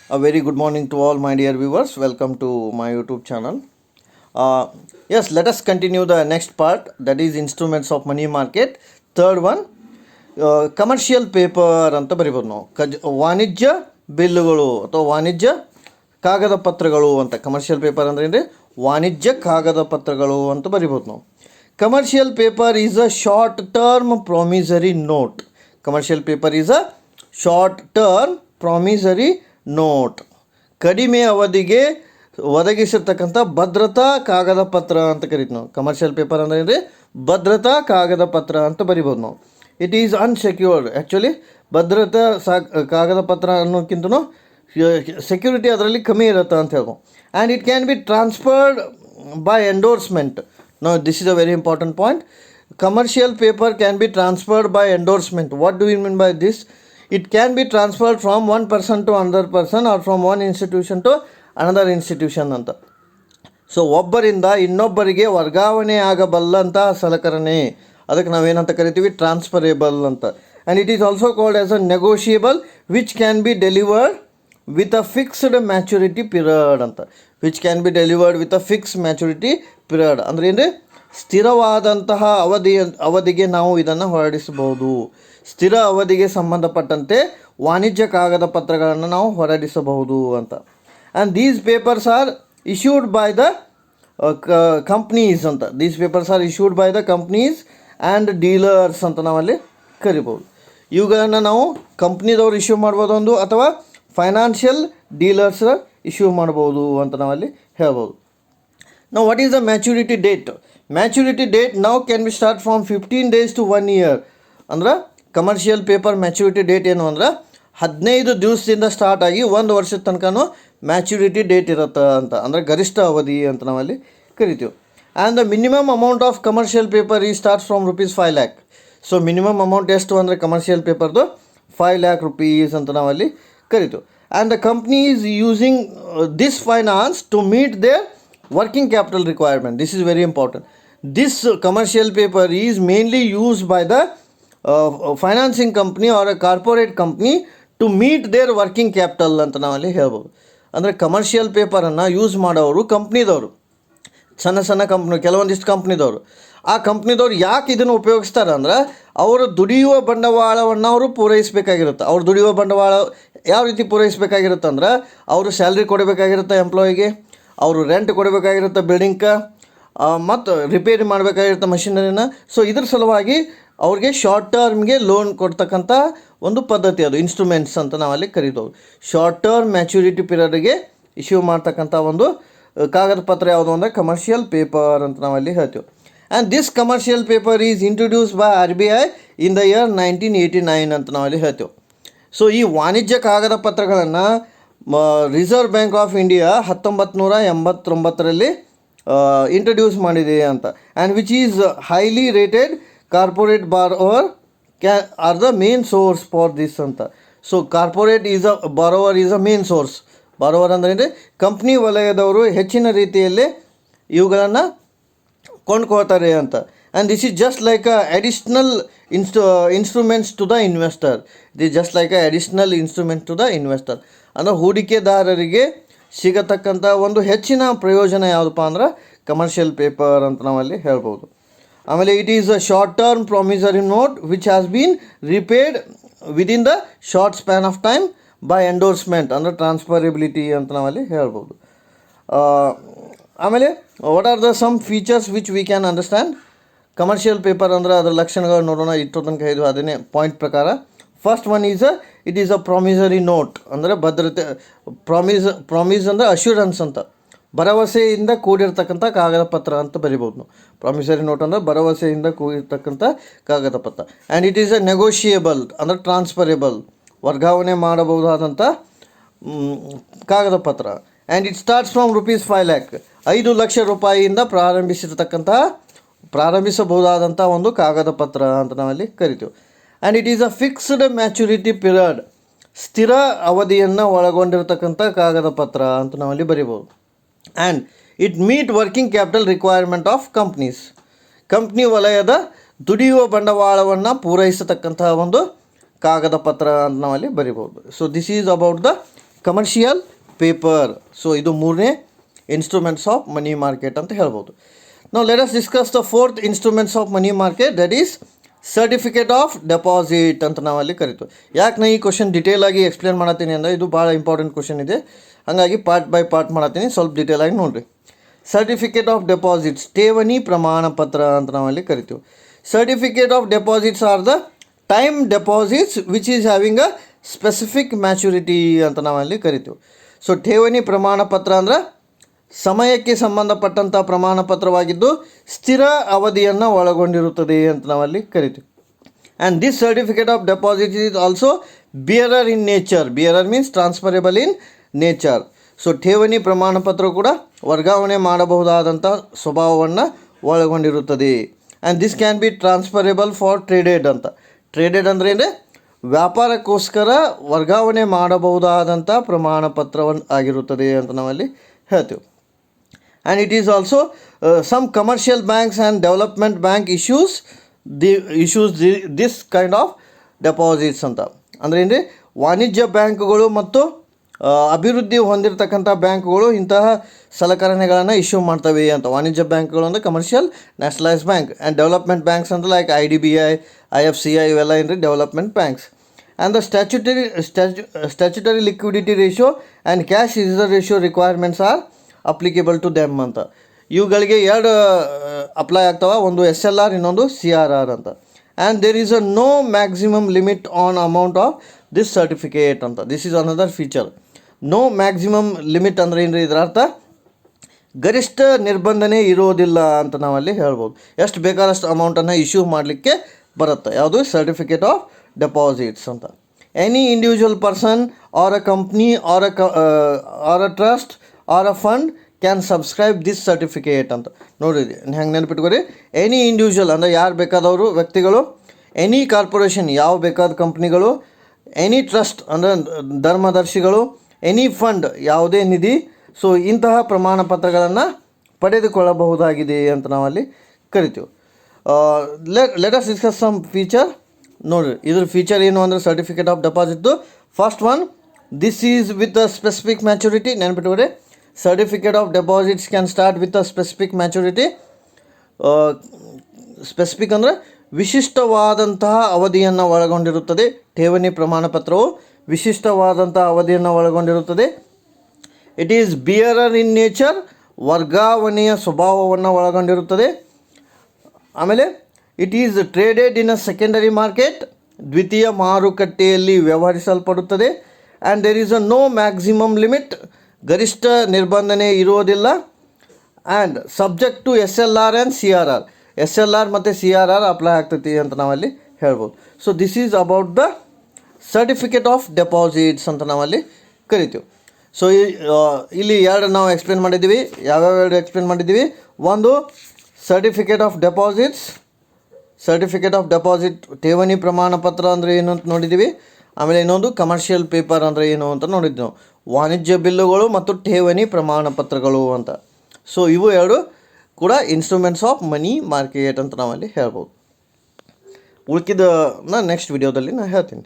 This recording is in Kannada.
A very good morning to all my dear viewers. Welcome to my YouTube channel. Yes, let us continue the next part, that is instruments of money market. Third one, commercial paper ಅಂತ ಬರಿಬೋದು ನಾವು. ವಾಣಿಜ್ಯ ಬಿಲ್ಲುಗಳು ಅಥವಾ ವಾಣಿಜ್ಯ ಕಾಗದ ಪತ್ರಗಳು ಅಂತ. ಕಮರ್ಷಿಯಲ್ ಪೇಪರ್ ಅಂದ್ರೆ ಏನ್ರಿ? ವಾಣಿಜ್ಯ ಕಾಗದ ಪತ್ರಗಳು ಅಂತ ಬರಿಬೋದು ನಾವು. Commercial paper is a short term promissory note. Commercial paper is a short term promissory note. ಕಡಿಮೆ ಅವಧಿಗೆ ಒದಗಿಸಿರ್ತಕ್ಕಂಥ ಭದ್ರತಾ ಕಾಗದ ಪತ್ರ ಅಂತ ಕರಿತೀವಿ ನಾವು. ಕಮರ್ಷಿಯಲ್ ಪೇಪರ್ ಅಂದರೆ ಏನ್ರಿ? ಭದ್ರತಾ ಕಾಗದ ಪತ್ರ ಅಂತ ಬರಿಬೋದು ನಾವು. It is unsecured. ಆ್ಯಕ್ಚುಲಿ ಭದ್ರತಾ ಕಾಗದ ಪತ್ರ ಅನ್ನೋಕ್ಕಿಂತನೂ ಸೆಕ್ಯೂರಿಟಿ ಅದರಲ್ಲಿ ಕಮ್ಮಿ ಇರುತ್ತೆ ಅಂತ ಹೇಳ್ಬೋದು. And it can be transferred by endorsement. No, this is a very important point. Commercial paper can be transferred by endorsement. What do you mean by this? It can be transferred from one person to another person or from one institution to another institution ಅಂತ. ಸೊ ಒಬ್ಬರಿಂದ ಇನ್ನೊಬ್ಬರಿಗೆ ವರ್ಗಾವಣೆ ಆಗಬಲ್ಲಂಥ ಸಲಕರಣೆ, ಅದಕ್ಕೆ ನಾವೇನಂತ ಕರಿತೀವಿ? ಟ್ರಾನ್ಸ್ಫರೇಬಲ್ ಅಂತ. And it is also called as a negotiable which can be delivered with a fixed maturity period ಅಂತ. Which can be delivered with a fix maturity period ಅಂದರೆ ಏನು? ಸ್ಥಿರವಾದಂತಹ ಅವಧಿಗೆ ನಾವು ಇದನ್ನು ಹೊರಡಿಸಬಹುದು. ಸ್ಥಿರ ಅವಧಿಗೆ ಸಂಬಂಧಪಟ್ಟಂತೆ ವಾಣಿಜ್ಯ ಕಾಗದ ಪತ್ರಗಳನ್ನು ನಾವು ಹೊರಡಿಸಬಹುದು ಅಂತ. And these papers are issued by the companies ಅಂತ. These papers are issued by the companies and dealers ಅಂತ ನಾವಲ್ಲಿ ಕರಿಬೋದು. ಇವುಗಳನ್ನು ನಾವು ಕಂಪ್ನಿದವ್ರು ಇಶ್ಯೂ ಮಾಡ್ಬೋದು ಒಂದು, ಅಥವಾ ಫೈನಾನ್ಷಿಯಲ್ ಡೀಲರ್ಸ್ ಇಶ್ಯೂ ಮಾಡ್ಬೋದು ಅಂತ ನಾವಲ್ಲಿ ಹೇಳ್ಬೋದು. Now what is the maturity date? Maturity date now can be start from 15 days to 1 year. ಅಂದ್ರೆ ಕಮರ್ಷಿಯಲ್ ಪೇಪರ್ ಮ್ಯಾಚುರಿಟಿ ಡೇಟ್ ಏನು ಅಂದ್ರೆ 15 ದಿವಸದಿಂದ ಸ್ಟಾರ್ಟ್ ಆಗಿ 1 ವರ್ಷದ ತನಕನೂ ಮ್ಯಾಚುರಿಟಿ ಡೇಟ್ ಇರುತ್ತೆ ಅಂತ. ಅಂದರೆ ಗರಿಷ್ಠ ಅವಧಿ ಅಂತ ನಾವಲ್ಲಿ ಕರಿತೀವಿ. And the minimum amount of commercial paper ಈ starts from ₹5 lakh. So minimum amount ಎಷ್ಟು ಅಂದರೆ ಕಮರ್ಷಿಯಲ್ ಪೇಪರ್ದು 5 lakh rupees ಅಂತ ನಾವಲ್ಲಿ ಕರಿತೀವಿ. And the company is using this finance to meet their working capital requirement. This is very important. This commercial paper is mainly used by the financing company or a corporate company to meet their working capital ಅಂತ ನಾವಲ್ಲಿ ಹೇಳ್ಬೋದು. ಅಂದರೆ ಕಮರ್ಷಿಯಲ್ ಪೇಪರನ್ನು ಯೂಸ್ ಮಾಡೋರು ಕಂಪ್ನಿದವರು, ಸಣ್ಣ ಸಣ್ಣ ಕಂಪ್ನಿ, ಕೆಲವೊಂದಿಷ್ಟು ಕಂಪ್ನಿದವರು. ಆ ಕಂಪ್ನಿದವ್ರು ಯಾಕೆ ಇದನ್ನು ಉಪಯೋಗಿಸ್ತಾರೆ ಅಂದ್ರೆ ಅವರು ದುಡಿಯುವ ಬಂಡವಾಳವನ್ನು ಅವರು ಪೂರೈಸಬೇಕಾಗಿರುತ್ತೆ. ಅವ್ರು ದುಡಿಯುವ ಬಂಡವಾಳ ಯಾವ ರೀತಿ ಪೂರೈಸಬೇಕಾಗಿರುತ್ತೆ ಅಂದ್ರೆ ಅವರು ಸ್ಯಾಲ್ರಿ ಕೊಡಬೇಕಾಗಿರುತ್ತೆ ಎಂಪ್ಲಾಯಿಗೆ, ಅವರು ರೆಂಟ್ ಕೊಡಬೇಕಾಗಿರುತ್ತೆ ಬಿಲ್ಡಿಂಗ್ಗೆ, ಮತ್ತು ರಿಪೇರಿ ಮಾಡಬೇಕಾಗಿರುತ್ತೆ ಮಷಿನರಿನ. ಸೊ ಇದ್ರ ಸಲುವಾಗಿ ಅವ್ರಿಗೆ ಶಾರ್ಟ್ ಟರ್ಮ್ಗೆ ಲೋನ್ ಕೊಡ್ತಕ್ಕಂಥ ಒಂದು ಪದ್ಧತಿ ಅದು ಇನ್ಸ್ಟ್ರೂಮೆಂಟ್ಸ್ ಅಂತ ನಾವಲ್ಲಿ ಕರೀತೇವೆ. ಶಾರ್ಟ್ ಟರ್ಮ್ ಮ್ಯಾಚುರಿಟಿ ಪೀರಿಯಡ್ಗೆ ಇಶ್ಯೂ ಮಾಡ್ತಕ್ಕಂಥ ಒಂದು ಕಾಗದ ಪತ್ರ ಯಾವುದು ಅಂದರೆ ಕಮರ್ಷಿಯಲ್ ಪೇಪರ್ ಅಂತ ನಾವಲ್ಲಿ ಹೇಳ್ತೀವಿ. And this commercial paper is introduce by RBI in the year 1989 ಅಂತ ನಾವಲ್ಲಿ ಹೇಳ್ತೀವಿ. ಸೊ ಈ ವಾಣಿಜ್ಯ ಕಾಗದ ಪತ್ರಗಳನ್ನು ರಿಸರ್ವ್ ಬ್ಯಾಂಕ್ ಆಫ್ ಇಂಡಿಯಾ 1989ರಲ್ಲಿ ಇಂಟ್ರಡ್ಯೂಸ್ ಮಾಡಿದೆ ಅಂತ. And which is highly rated corporate borrower are the main source for this ಅಂತ. So corporate is a borrower is a main source. Borrower ಅಂದರೆ ಕಂಪ್ನಿ ವಲಯದವರು ಹೆಚ್ಚಿನ ರೀತಿಯಲ್ಲಿ ಇವುಗಳನ್ನು ಕೊಂಡ್ಕೊಳ್ತಾರೆ ಅಂತ. And this is just like a additional instruments to the investor. It is just like a additional instrument to the investor. ಅಂದರೆ ಹೂಡಿಕೆದಾರರಿಗೆ ಸಿಗತಕ್ಕಂಥ ಒಂದು ಹೆಚ್ಚಿನ ಪ್ರಯೋಜನ ಯಾವುದಪ್ಪ ಅಂದ್ರೆ ಕಮರ್ಷಿಯಲ್ ಪೇಪರ್ ಅಂತ ನಾವಲ್ಲಿ ಹೇಳ್ಬೋದು. ಆಮೇಲೆ it is a short term promissory note which has been repaid within the short span of time by endorsement, ಅಂದರೆ ಟ್ರಾನ್ಸ್ಫರಬಿಲಿಟಿ ಅಂತ ನಾವಲ್ಲಿ ಹೇಳ್ಬೋದು. ಆಮೇಲೆ what are the some features which we can understand. Commercial paper ಅಂದರೆ ಅದರ ಲಕ್ಷಣಗಳು ನೋಡೋಣ. ಇಟ್ಟು ತನಕ ಇದು ಅದನ್ನೇ ಪಾಯಿಂಟ್ ಪ್ರಕಾರ. First one is it is a promissory note, ಅಂದರೆ ಭದ್ರತೆ. ಪ್ರಾಮಿಸ್ ಅಂದರೆ ಅಶ್ಯೂರೆನ್ಸ್ ಅಂತ, ಭರವಸೆಯಿಂದ ಕೂಡಿರ್ತಕ್ಕಂಥ ಕಾಗದ ಪತ್ರ ಅಂತ ಬರಿಬೋದು ನಾವು. ಪ್ರಾಮಿಸರಿ ನೋಟ್ ಅಂದರೆ ಭರವಸೆಯಿಂದ ಕೂಡಿರ್ತಕ್ಕಂಥ ಕಾಗದ ಪತ್ರ. And it is a negotiable ಅಂದರೆ ಟ್ರಾನ್ಸ್ಫರೇಬಲ್, ವರ್ಗಾವಣೆ ಮಾಡಬಹುದಾದಂಥ ಕಾಗದ ಪತ್ರ. And it starts from ₹5 lakh, 5 lakh ರೂಪಾಯಿಯಿಂದ ಪ್ರಾರಂಭಿಸಬಹುದಾದಂಥ ಒಂದು ಕಾಗದ ಪತ್ರ ಅಂತ ನಾವಲ್ಲಿ ಕರಿತೀವಿ. And it is a fixed maturity period, ಸ್ಥಿರ ಅವಧಿಯನ್ನು ಒಳಗೊಂಡಿರತಕ್ಕಂಥ ಕಾಗದ ಪತ್ರ ಅಂತ ನಾವಲ್ಲಿ ಬರಿಬೋದು. And it meet working capital requirement of companies, company ವಲಯದ ದುಡಿಯುವ ಬಂಡವಾಳವನ್ನು ಪೂರೈಸತಕ್ಕಂತಹ ಒಂದು ಕಾಗದ ಪತ್ರ ಅಂತ ನಾವಲ್ಲಿ ಬರಿಬೋದು. So this is about the commercial paper. So ಇದು ಮೂರನೇ ಇನ್ಸ್ಟ್ರೂಮೆಂಟ್ಸ್ ಆಫ್ ಮನಿ ಮಾರ್ಕೆಟ್ ಅಂತ ಹೇಳ್ಬೋದು. ನಾವು let us discuss the fourth instruments of money market, that is certificate of deposit ಅಂತ ನಾವಲ್ಲಿ ಕರಿತೀವಿ. ಯಾಕೆ ನಾ ಈ ಕ್ವಶನ್ ಡಿಟೇಲಾಗಿ ಎಕ್ಸ್ಪ್ಲೇನ್ ಮಾಡತ್ತೀನಿ ಅಂದರೆ ಇದು ಭಾಳ ಇಂಪಾರ್ಟೆಂಟ್ ಕ್ವಶನ್ ಇದೆ, ಹಾಗಾಗಿ ಪಾರ್ಟ್ ಬೈ ಪಾರ್ಟ್ ಮಾಡತ್ತೀನಿ, ಸ್ವಲ್ಪ ಡಿಟೇಲಾಗಿ ನೋಡಿರಿ. ಸರ್ಟಿಫಿಕೇಟ್ ಆಫ್ ಡೆಪಾಸಿಟ್ಸ್, ಠೇವಣಿ ಪ್ರಮಾಣ ಪತ್ರ ಅಂತ ನಾವಲ್ಲಿ ಕರಿತೀವಿ. Certificate of deposits are the time deposits which is having a specific maturity ಅಂತ ನಾವಲ್ಲಿ ಕರಿತೀವಿ. ಸೊ ಠೇವಣಿ ಪ್ರಮಾಣ ಪತ್ರ ಅಂದ್ರೆ ಸಮಯಕ್ಕೆ ಸಂಬಂಧಪಟ್ಟಂಥ ಪ್ರಮಾಣ ಪತ್ರವಾಗಿದ್ದು ಸ್ಥಿರ ಅವಧಿಯನ್ನು ಒಳಗೊಂಡಿರುತ್ತದೆ ಅಂತ ನಾವಲ್ಲಿ ಕರಿತೀವಿ. And this certificate of deposit is also bearer in nature. Bearer means transferable in nature. So ಠೇವಣಿ ಪ್ರಮಾಣ ಪತ್ರ ಕೂಡ ವರ್ಗಾವಣೆ ಮಾಡಬಹುದಾದಂಥ ಸ್ವಭಾವವನ್ನು ಒಳಗೊಂಡಿರುತ್ತದೆ. And this can be transferable for traded ಅಂತ. ಟ್ರೇಡೆಡ್ ಅಂದರೆ ಅಂದರೆ ವ್ಯಾಪಾರಕ್ಕೋಸ್ಕರ ವರ್ಗಾವಣೆ ಮಾಡಬಹುದಾದಂಥ ಪ್ರಮಾಣ ಪತ್ರವನ್ನು ಆಗಿರುತ್ತದೆ ಅಂತ ನಾವಲ್ಲಿ ಹೇಳ್ತೀವಿ. And it is also some commercial banks and development bank issues this kind of deposits ಅಂತ. ಅಂದರೆ ಏನ್ರಿ, ವಾಣಿಜ್ಯ ಬ್ಯಾಂಕ್ಗಳು ಮತ್ತು ಅಭಿವೃದ್ಧಿ ಹೊಂದಿರತಕ್ಕಂಥ ಬ್ಯಾಂಕ್ಗಳು ಇಂತಹ ಸಲಕರಣೆಗಳನ್ನು ಇಶ್ಯೂ ಮಾಡ್ತವೆ ಅಂತ. ವಾಣಿಜ್ಯ ಬ್ಯಾಂಕ್ಗಳು ಅಂದರೆ commercial nationalise bank, and development banks ಅಂತ ಲೈಕ್ IDBI, IFCI ಇವೆಲ್ಲ ಏನ್ರಿ development banks. And the statutory liquidity ratio and cash reserve ratio requirements are applicable to them ಅಂತ. ಇವುಗಳಿಗೆ ಎರಡು ಅಪ್ಲೈ ಆಗ್ತವೆ, ಒಂದು SLR, ಇನ್ನೊಂದು CRR ಅಂತ. And there is a no maximum limit on amount of this certificate ಅಂತ. This is another feature. No maximum limit ಅಂದರೆ ಏನ್ರಿ, ಇದರ ಅರ್ಥ ಗರಿಷ್ಠ ನಿರ್ಬಂಧನೆ ಇರೋದಿಲ್ಲ ಅಂತ ನಾವಲ್ಲಿ ಹೇಳ್ಬೋದು. ಎಷ್ಟು ಬೇಕಾದಷ್ಟು ಅಮೌಂಟನ್ನು ಇಶ್ಯೂ ಮಾಡಲಿಕ್ಕೆ ಬರುತ್ತೆ. ಯಾವುದು? ಸರ್ಟಿಫಿಕೇಟ್ ಆಫ್ ಡೆಪಾಸಿಟ್ಸ್ ಅಂತ. Any individual person or a company or a trust or a fund can subscribe this certificate ಅಂತ. ನೋಡಿರಿ, ಹೆಂಗೆ ನೆನಪಿಟ್ಕೊರಿ, ಎನಿ ಇಂಡಿವಿಜುವಲ್ ಅಂದರೆ ಯಾರು ಬೇಕಾದವರು ವ್ಯಕ್ತಿಗಳು, ಎನಿ ಕಾರ್ಪೊರೇಷನ್ ಯಾವ ಬೇಕಾದ ಕಂಪ್ನಿಗಳು, ಎನಿ ಟ್ರಸ್ಟ್ ಅಂದರೆ ಧರ್ಮದರ್ಶಿಗಳು, ಎನಿ ಫಂಡ್ ಯಾವುದೇ ನಿಧಿ, ಸೊ ಇಂತಹ ಪ್ರಮಾಣ ಪತ್ರಗಳನ್ನು ಪಡೆದುಕೊಳ್ಳಬಹುದಾಗಿದೆ ಅಂತ ನಾವಲ್ಲಿ ಕರಿತೀವಿ. Let us discuss some feature. ನೋಡಿರಿ, ಇದ್ರ ಫೀಚರ್ ಏನು ಅಂದರೆ ಸರ್ಟಿಫಿಕೇಟ್ ಆಫ್ ಡೆಪಾಸಿಟ್ದು first one, this is with a specific maturity. ನೆನಪಿಟ್ಕೊರಿ, certificate of deposits can start with a specific maturity. Specific ಅಂದರೆ ವಿಶಿಷ್ಟವಾದಂತಹ ಅವಧಿಯನ್ನು ಒಳಗೊಂಡಿರುತ್ತದೆ. ಠೇವಣಿ ಪ್ರಮಾಣ ಪತ್ರವು ವಿಶಿಷ್ಟವಾದಂತಹ ಅವಧಿಯನ್ನು ಒಳಗೊಂಡಿರುತ್ತದೆ. It is bearer in nature, ವರ್ಗಾವಣೆಯ ಸ್ವಭಾವವನ್ನು ಒಳಗೊಂಡಿರುತ್ತದೆ. ಆಮೇಲೆ it is traded in a secondary market, ದ್ವಿತೀಯ ಮಾರುಕಟ್ಟೆಯಲ್ಲಿ ವ್ಯವಹರಿಸಲ್ಪಡುತ್ತದೆ. And there is a no maximum limit, ಗರಿಷ್ಠ ನಿರ್ಬಂಧನೆ ಇರುವುದಿಲ್ಲ. And subject to SLR and CRR. SLR ಮತ್ತು CRR ಅಪ್ಲೈ ಆಗ್ತೈತಿ ಅಂತ ನಾವಲ್ಲಿ ಹೇಳ್ಬೋದು. So this is about the certificate of deposits ಅಂತ ನಾವಲ್ಲಿ ಕರಿತೀವಿ. ಸೊ ಇಲ್ಲಿ ಎರಡು ನಾವು ಎಕ್ಸ್ಪ್ಲೇನ್ ಮಾಡಿದ್ದೀವಿ. ಯಾವ್ಯಾವ ಎರಡು ಎಕ್ಸ್ಪ್ಲೇನ್ ಮಾಡಿದ್ದೀವಿ? ಒಂದು certificate of deposits, certificate of deposit ಠೇವಣಿ ಪ್ರಮಾಣ ಪತ್ರ ಅಂದರೆ ಏನು ಅಂತ ನೋಡಿದ್ದೀವಿ. ಆಮೇಲೆ ಇನ್ನೊಂದು ಕಮರ್ಷಿಯಲ್ ಪೇಪರ್ ಅಂದರೆ ಏನು ಅಂತ ನೋಡಿದ್ವಿ ನಾವು. ವಾಣಿಜ್ಯ ಬಿಲ್ಲುಗಳು ಮತ್ತು ಠೇವಣಿ ಪ್ರಮಾಣ ಪತ್ರಗಳು ಅಂತ. ಸೊ ಇವು ಎರಡು ಕೂಡ ಇನ್ಸ್ಟ್ರೂಮೆಂಟ್ಸ್ ಆಫ್ ಮನಿ ಮಾರ್ಕೆಟ್ ಅಂತ ನಾವಲ್ಲಿ ಹೇಳ್ಬೋದು. ಉಳ್ಕಿದ ನೆಕ್ಸ್ಟ್ ವಿಡಿಯೋದಲ್ಲಿ ನಾನು ಹೇಳ್ತೀನಿ.